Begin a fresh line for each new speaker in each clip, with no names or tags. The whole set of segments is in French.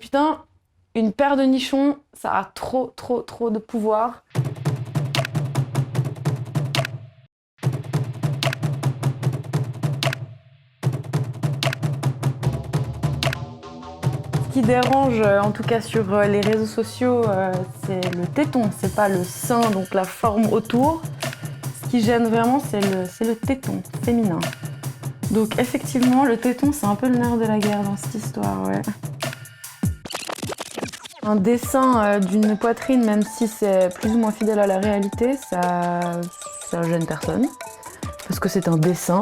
putain, une paire de nichons, ça a trop de pouvoir. Ce qui dérange, en tout cas sur les réseaux sociaux, c'est le téton, c'est pas le sein, donc la forme autour. Ce qui gêne vraiment, c'est le téton féminin. Donc effectivement, le téton, c'est un peu le nerf de la guerre dans cette histoire, ouais. Un dessin d'une poitrine, même si c'est plus ou moins fidèle à la réalité, ça gêne personne, parce que c'est un dessin.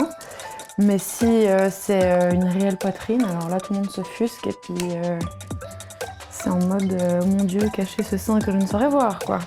Mais si c'est une réelle poitrine, alors là tout le monde s'offusque et puis c'est en mode mon Dieu, cacher ce sein que je ne saurais voir, quoi.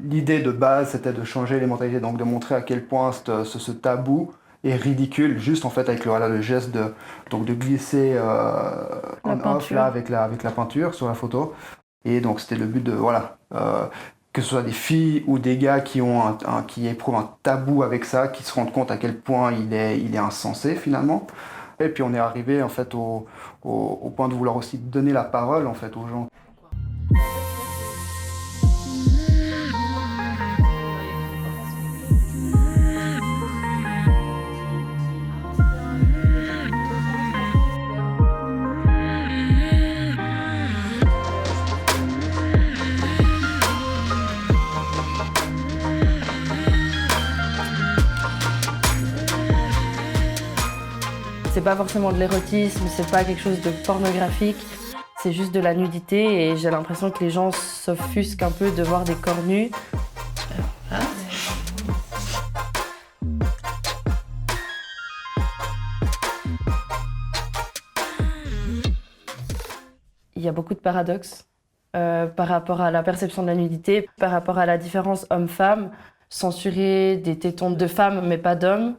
L'idée de base, c'était de changer les mentalités, donc de montrer à quel point ce tabou est ridicule, juste en fait avec le geste de glisser on-off là avec la peinture sur la photo. Et donc c'était le but de, voilà, que ce soit des filles ou des gars qui éprouvent un tabou avec ça, qui se rendent compte à quel point il est insensé finalement. Et puis on est arrivé en fait au point de vouloir aussi donner la parole en fait aux gens.
C'est pas forcément de l'érotisme, c'est pas quelque chose de pornographique, c'est juste de la nudité et j'ai l'impression que les gens s'offusquent un peu de voir des corps nus. Il y a beaucoup de paradoxes par rapport à la perception de la nudité, par rapport à la différence homme-femme, censurer des tétons de femmes mais pas d'hommes.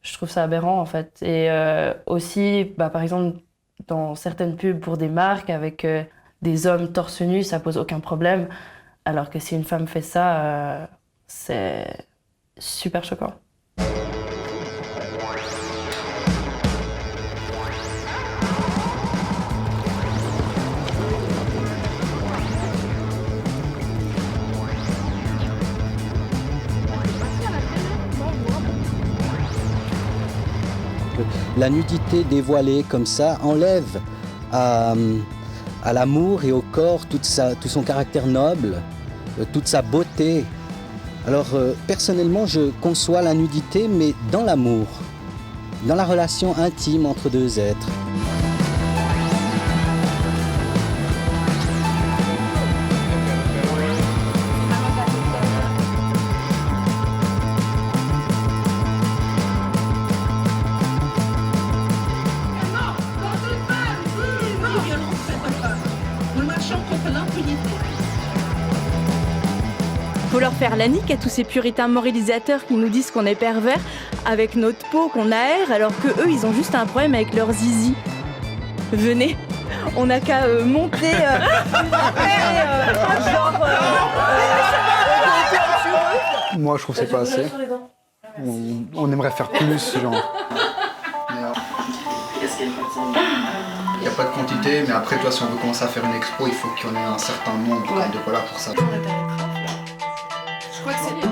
Je trouve ça aberrant en fait. Et aussi, par exemple, dans certaines pubs pour des marques avec des hommes torse nu, ça pose aucun problème. Alors que si une femme fait ça, c'est super choquant.
La nudité dévoilée comme ça enlève à l'amour et au corps tout son caractère noble, toute sa beauté. Alors personnellement, je conçois la nudité, mais dans l'amour, dans la relation intime entre deux êtres.
Faut leur faire la nique à tous ces puritains moralisateurs qui nous disent qu'on est pervers avec notre peau qu'on aère alors que eux ils ont juste un problème avec leur zizi. Venez, on n'a qu'à monter
Moi je trouve que c'est pas assez. On aimerait faire plus, genre. Il n'y a pas de quantité, mais après, toi, si on veut commencer à faire une expo, il faut qu'il y en ait un certain nombre de voilà pour ça.
Je crois que c'est bien.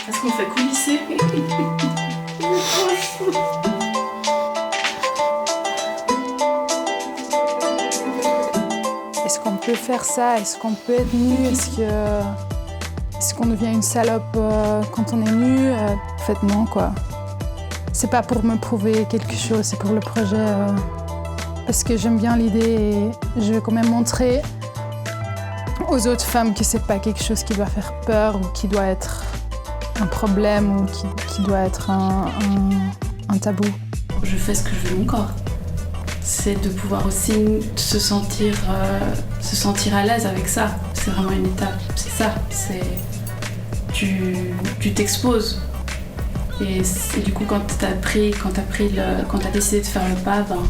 Est-ce qu'on fait coulisser?
Est-ce qu'on peut faire ça? Est-ce qu'on peut être nu? Est-ce qu'on devient une salope quand on est nu? En fait, non, quoi. C'est pas pour me prouver quelque chose, c'est pour le projet. Parce que j'aime bien l'idée et je veux quand même montrer aux autres femmes que c'est pas quelque chose qui doit faire peur ou qui doit être un problème ou qui doit être un tabou.
Je fais ce que je veux de mon corps. c'est de pouvoir aussi se sentir à l'aise avec ça. C'est vraiment une étape, c'est ça. Tu t'exposes. Et du coup, quand t'as décidé de faire le pas, ben,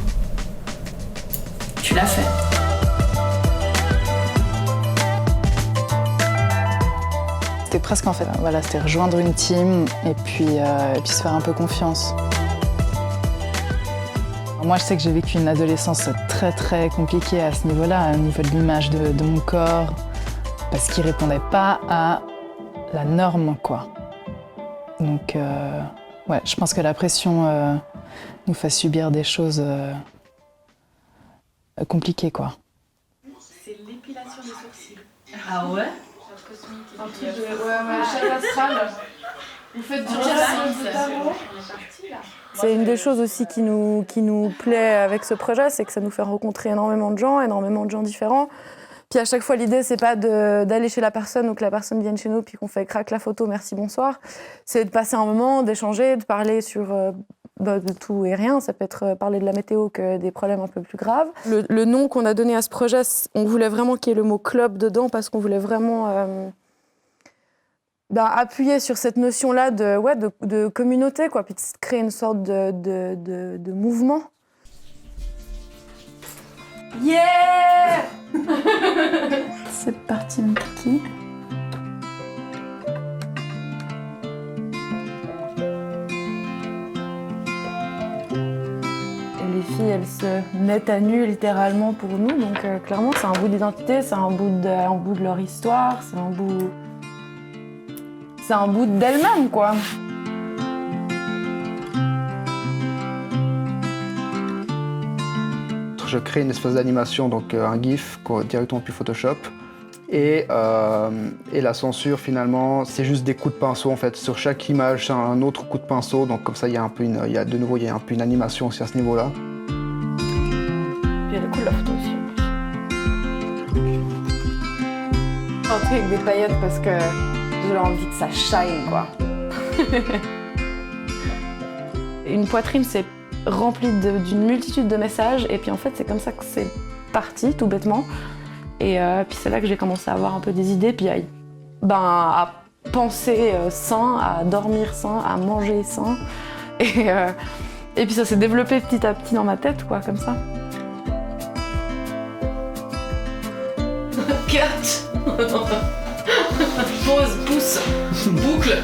tu l'as fait.
C'était presque en fait, voilà, c'était rejoindre une team et puis se faire un peu confiance. Moi, je sais que j'ai vécu une adolescence très très compliquée à ce niveau-là, au niveau de l'image de mon corps, parce qu'il répondait pas à la norme, quoi. Donc, ouais, je pense que la pression nous fait subir des choses compliquées, quoi.
C'est l'épilation des sourcils.
Ah ouais? Un truc de chèvre astral. Vous faites du
C'est une des choses aussi qui nous plaît avec ce projet, c'est que ça nous fait rencontrer énormément de gens différents. Puis à chaque fois, l'idée, c'est pas d'aller chez la personne ou que la personne vienne chez nous puis qu'on fait craque la photo, merci, bonsoir. C'est de passer un moment, d'échanger, de parler sur de tout et rien. Ça peut être parler de la météo que des problèmes un peu plus graves. Le nom qu'on a donné à ce projet, on voulait vraiment qu'il y ait le mot club dedans parce qu'on voulait vraiment appuyer sur cette notion-là de communauté, quoi, puis de créer une sorte de mouvement.
Yeah!
C'est parti, mon kiki. Les filles, elles se mettent à nu littéralement pour nous, donc clairement c'est un bout d'identité, c'est un bout de leur histoire, c'est un bout d'elles-mêmes, quoi.
Je crée une espèce d'animation, donc un GIF directement depuis Photoshop. Et la censure, finalement, c'est juste des coups de pinceau, en fait. Sur chaque image, c'est un autre coup de pinceau. Donc comme ça, il y a un peu une animation aussi à ce niveau-là.
Puis elle est cool la photo aussi.
Un truc avec des paillettes parce que j'ai envie que ça shine, quoi.
Une poitrine, c'est rempli d'une multitude de messages. Et puis en fait, c'est comme ça que c'est parti, tout bêtement. Et puis c'est là que j'ai commencé à avoir un peu des idées, puis à penser sain, à dormir sain, à manger sain. Et puis ça s'est développé petit à petit dans ma tête, quoi, comme ça.
Cut. Pause, pouce, boucle.